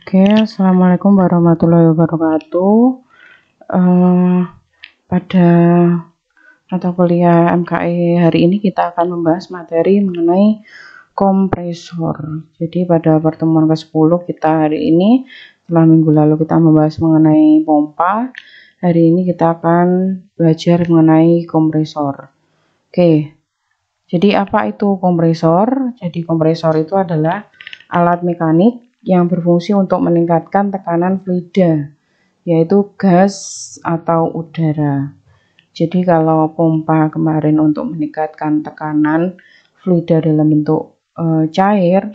Oke, assalamualaikum warahmatullahi wabarakatuh. Pada mata kuliah MKE hari ini kita akan membahas materi mengenai kompresor. Jadi pada pertemuan ke-10 kita hari ini, setelah minggu lalu kita membahas mengenai pompa, hari ini kita akan belajar mengenai kompresor. Oke, jadi apa itu kompresor? Jadi kompresor itu adalah alat mekanik yang berfungsi untuk meningkatkan tekanan fluida, yaitu gas atau udara. Jadi kalau pompa kemarin untuk meningkatkan tekanan fluida dalam bentuk cair,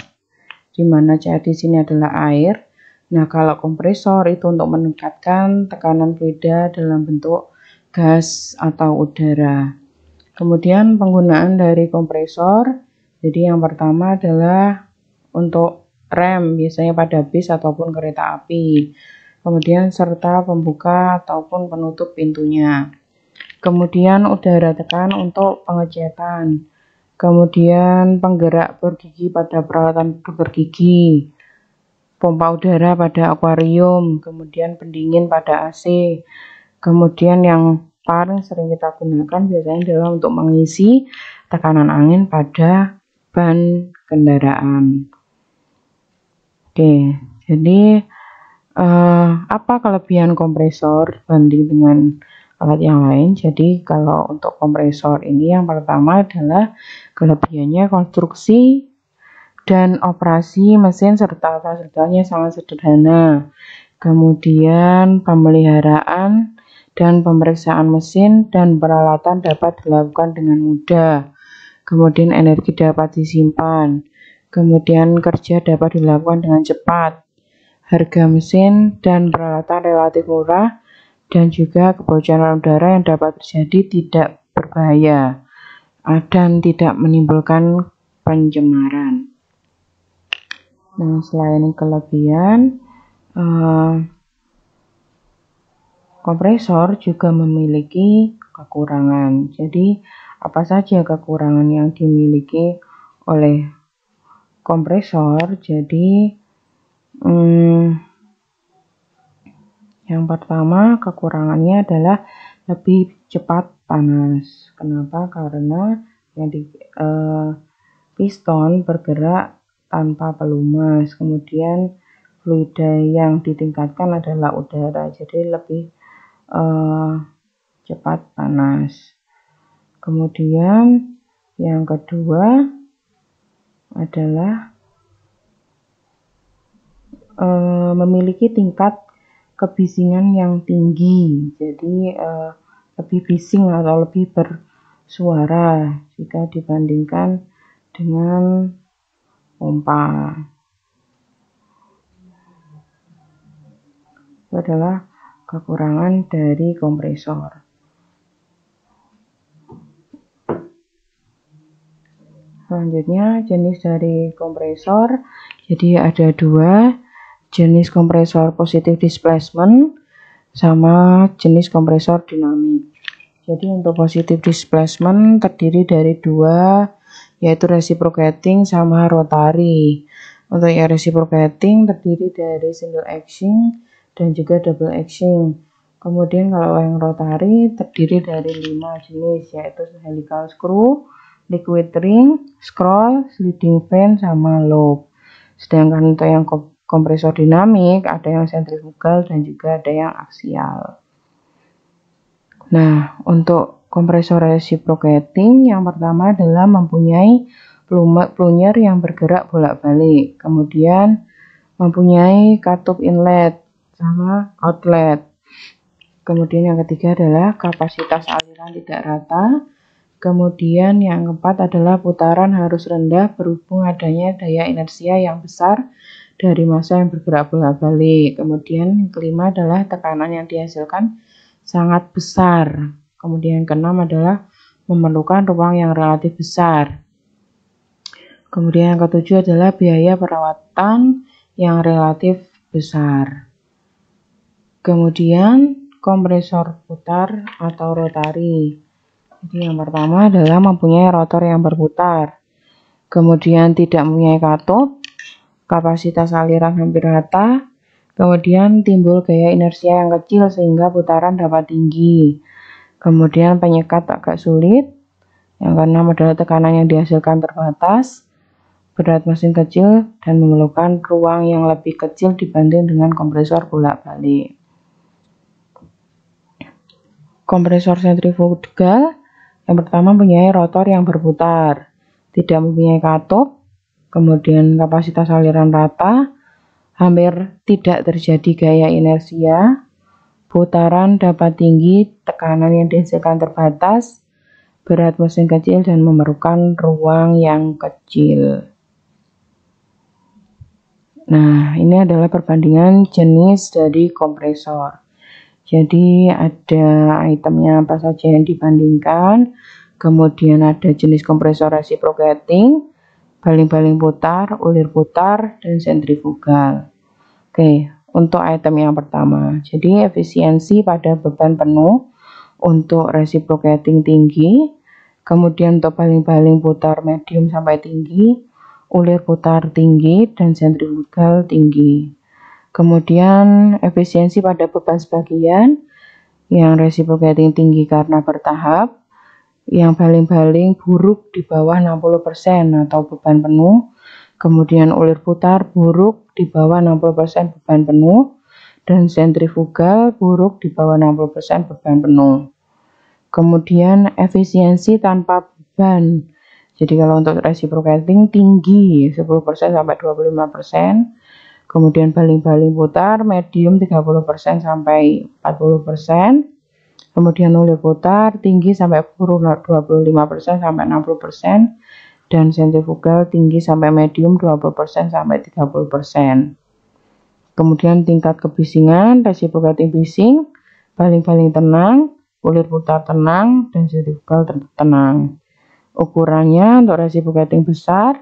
di mana cair di sini adalah air. Nah, kalau kompresor itu untuk meningkatkan tekanan fluida dalam bentuk gas atau udara. Kemudian penggunaan dari kompresor, jadi yang pertama adalah untuk rem, biasanya pada bis ataupun kereta api. Kemudian serta pembuka ataupun penutup pintunya. Kemudian udara tekan untuk pengecetan. Kemudian penggerak bergigi pada peralatan dokter gigi. Pompa udara pada akuarium. Kemudian pendingin pada AC. Kemudian yang paling sering kita gunakan biasanya adalah untuk mengisi tekanan angin pada ban kendaraan. Oke, jadi apa kelebihan kompresor dibanding dengan alat yang lain? Jadi kalau untuk kompresor ini yang pertama adalah kelebihannya konstruksi dan operasi mesin serta fasilitasnya sangat sederhana. Kemudian pemeliharaan dan pemeriksaan mesin dan peralatan dapat dilakukan dengan mudah. Kemudian energi dapat disimpan. Kemudian kerja dapat dilakukan dengan cepat. Harga mesin dan peralatan relatif murah dan juga kebocoran udara yang dapat terjadi tidak berbahaya dan tidak menimbulkan pencemaran. Nah, selain kelebihan, kompresor juga memiliki kekurangan. Jadi, apa saja kekurangan yang dimiliki oleh kompresor? Jadi yang pertama kekurangannya adalah lebih cepat panas. Kenapa? Karena yang piston bergerak tanpa pelumas. Kemudian fluida yang ditingkatkan adalah udara, jadi lebih cepat panas. Kemudian yang kedua adalah memiliki tingkat kebisingan yang tinggi, jadi lebih bising atau lebih bersuara jika dibandingkan dengan pompa. Itu adalah kekurangan dari kompresor. Selanjutnya jenis dari kompresor, jadi ada dua jenis kompresor positive displacement sama jenis kompresor dinamik. Jadi untuk positive displacement terdiri dari dua, yaitu reciprocating sama rotary. Untuk yang reciprocating terdiri dari single action dan juga double action. Kemudian kalau yang rotary terdiri dari 5 jenis, yaitu helical screw, liquid ring, scroll, sliding fan, sama lobe. Sedangkan untuk yang kompresor dinamik ada yang sentrifugal dan juga ada yang aksial. Nah, untuk kompresor reciprocating yang pertama adalah mempunyai plunyer yang bergerak bolak-balik. Kemudian mempunyai katup inlet sama outlet. Kemudian yang ketiga adalah kapasitas aliran tidak rata. Kemudian yang keempat adalah putaran harus rendah berhubung adanya daya inersia yang besar dari massa yang bergerak bolak-balik. Kemudian yang kelima adalah tekanan yang dihasilkan sangat besar. Kemudian yang keenam adalah memerlukan ruang yang relatif besar. Kemudian yang ketujuh adalah biaya perawatan yang relatif besar. Kemudian kompresor putar atau rotary. Jadi yang pertama adalah mempunyai rotor yang berputar. Kemudian tidak mempunyai katup, kapasitas aliran hampir rata, Kemudian timbul gaya inersia yang kecil sehingga putaran dapat tinggi. Kemudian penyekat agak sulit. Yang keenam adalah tekanan yang dihasilkan terbatas, berat mesin kecil, dan memerlukan ruang yang lebih kecil dibanding dengan kompresor bolak-balik. Kompresor sentrifugal yang pertama mempunyai rotor yang berputar, tidak mempunyai katup, kemudian kapasitas aliran rata, hampir tidak terjadi gaya inersia, putaran dapat tinggi, tekanan yang dihasilkan terbatas, berat mesin kecil, dan memerlukan ruang yang kecil. Nah, ini adalah perbandingan jenis dari kompresor. Jadi ada itemnya apa saja yang dibandingkan, kemudian ada jenis kompresor reciprocating, baling-baling putar, ulir putar, dan sentrifugal. Oke, untuk item yang pertama, jadi efisiensi pada beban penuh untuk reciprocating tinggi, kemudian untuk baling-baling putar medium sampai tinggi, ulir putar tinggi, dan sentrifugal tinggi. Kemudian efisiensi pada beban sebagian, yang reciprocating tinggi karena bertahap, yang baling-baling buruk di bawah 60% atau beban penuh, kemudian ulir putar buruk di bawah 60% beban penuh, dan sentrifugal buruk di bawah 60% beban penuh. Kemudian efisiensi tanpa beban. Jadi kalau untuk reciprocating tinggi 10% sampai 25%, kemudian baling-baling putar medium 30% sampai 40%, kemudian ulir putar tinggi sampai 25% sampai 60%, dan sentrifugal tinggi sampai medium 20% sampai 30%. Kemudian tingkat kebisingan, reciprocating bising, baling-baling tenang, ulir putar tenang, dan sentrifugal tenang. Ukurannya untuk reciprocating besar,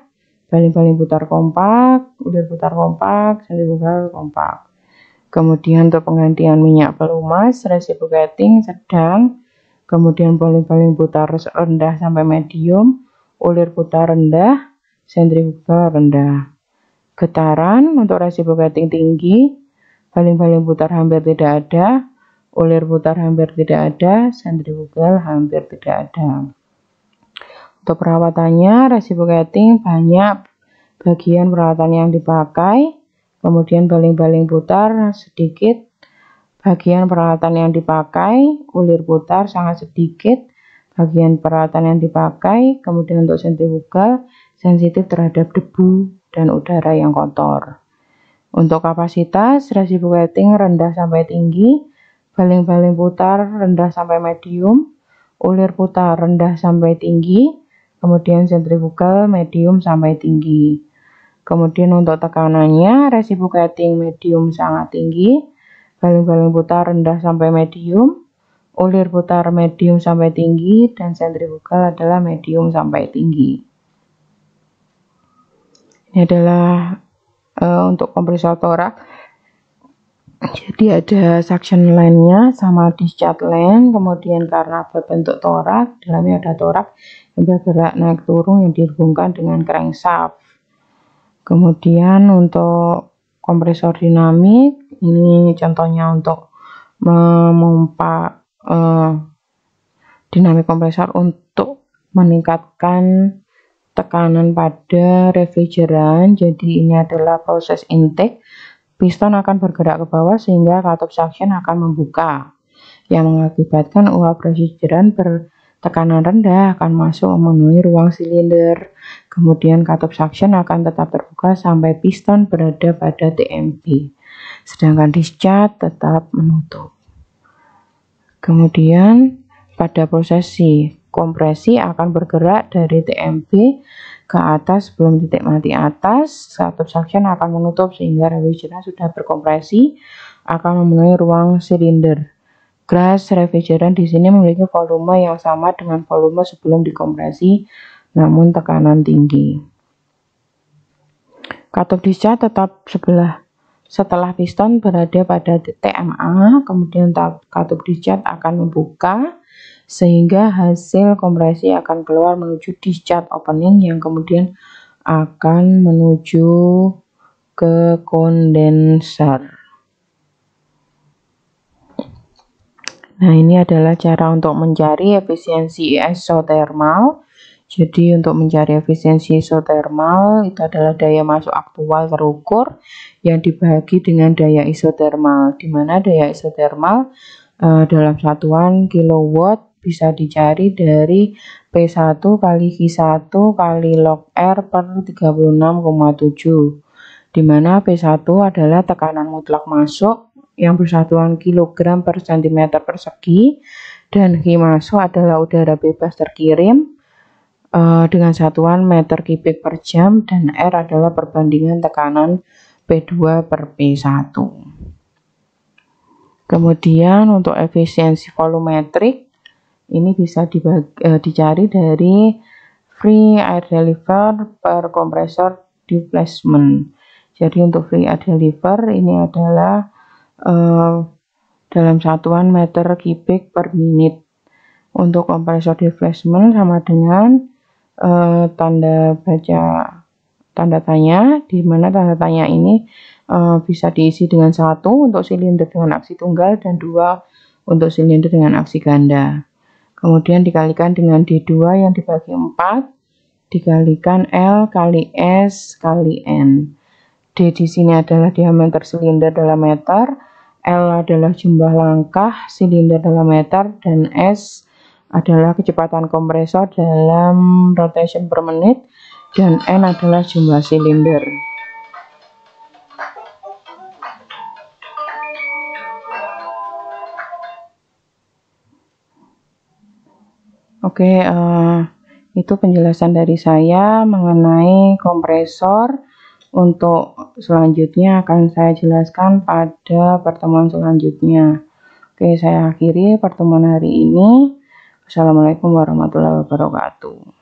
baling-baling putar kompak, ulir putar kompak, sentrifugal kompak. Kemudian untuk penggantian minyak pelumas, reciprocating sedang, kemudian baling-baling putar rendah sampai medium, ulir putar rendah, sentrifugal rendah. Getaran untuk reciprocating tinggi, baling-baling putar hampir tidak ada, ulir putar hampir tidak ada, sentrifugal hampir tidak ada. Untuk perawatannya, reciprocating banyak bagian peralatan yang dipakai, kemudian baling-baling putar sedikit bagian peralatan yang dipakai, ulir putar sangat sedikit bagian peralatan yang dipakai, kemudian untuk sentrifugal sensitif terhadap debu dan udara yang kotor. Untuk kapasitas, reciprocating rendah sampai tinggi, baling-baling putar rendah sampai medium, ulir putar rendah sampai tinggi, kemudian sentrifugal medium sampai tinggi. Kemudian untuk tekanannya, reciprocating medium sangat tinggi, baling-baling putar rendah sampai medium, ulir putar medium sampai tinggi, dan sentrifugal adalah medium sampai tinggi. Ini adalah untuk kompresor torak. Jadi ada suction line-nya sama discharge line, kemudian karena berbentuk torak, dalamnya ada torak yang bergerak naik turun yang dihubungkan dengan crankshaft. Kemudian untuk kompresor dinamik, ini contohnya untuk memompa dinamik kompresor untuk meningkatkan tekanan pada refrigeran. Jadi ini adalah proses intake. Piston akan bergerak ke bawah sehingga katup suction akan membuka, yang mengakibatkan uap refrigeran bertekanan rendah akan masuk memenuhi ruang silinder. Kemudian katup suction akan tetap terbuka sampai piston berada pada TMP, sedangkan discharge tetap menutup. Kemudian pada prosesi kompresi akan bergerak dari TMP ke atas sebelum titik mati atas, katup suction akan menutup sehingga refrigeran sudah berkompresi akan memenuhi ruang silinder. Gas refrigeran di sini memiliki volume yang sama dengan volume sebelum dikompresi, namun tekanan tinggi. Katup discharge tetap setelah piston berada pada TMA, kemudian katup discharge akan membuka sehingga hasil kompresi akan keluar menuju discharge opening yang kemudian akan menuju ke kondenser. Nah, ini adalah cara untuk mencari efisiensi isotermal. Jadi untuk mencari efisiensi isotermal itu adalah daya masuk aktual terukur yang dibagi dengan daya isotermal, di mana daya isotermal dalam satuan kilowatt bisa dicari dari P1 kali Q1 kali log R per 36,7, di mana P1 adalah tekanan mutlak masuk yang bersatuan kilogram per centimeter persegi, dan Q masuk adalah udara bebas terkirim dengan satuan meter kubik per jam, dan R adalah perbandingan tekanan P2 per P1. Kemudian untuk efisiensi volumetrik ini bisa dicari dari free air deliver per kompresor displacement. Jadi untuk free air deliver ini adalah dalam satuan meter kubik per menit. Untuk kompresor displacement sama dengan tanda tanya, di mana tanda tanya ini bisa diisi dengan 1 untuk silinder dengan aksi tunggal dan 2 untuk silinder dengan aksi ganda. Kemudian dikalikan dengan D2 yang dibagi 4 dikalikan L kali S kali N. D di sini adalah diameter silinder dalam meter, L adalah jumlah langkah silinder dalam meter, dan S adalah kecepatan kompresor dalam rotation per menit, dan N adalah jumlah silinder. Oke, itu penjelasan dari saya mengenai kompresor. Untuk selanjutnya akan saya jelaskan pada pertemuan selanjutnya. Oke, saya akhiri pertemuan hari ini. Assalamualaikum warahmatullahi wabarakatuh.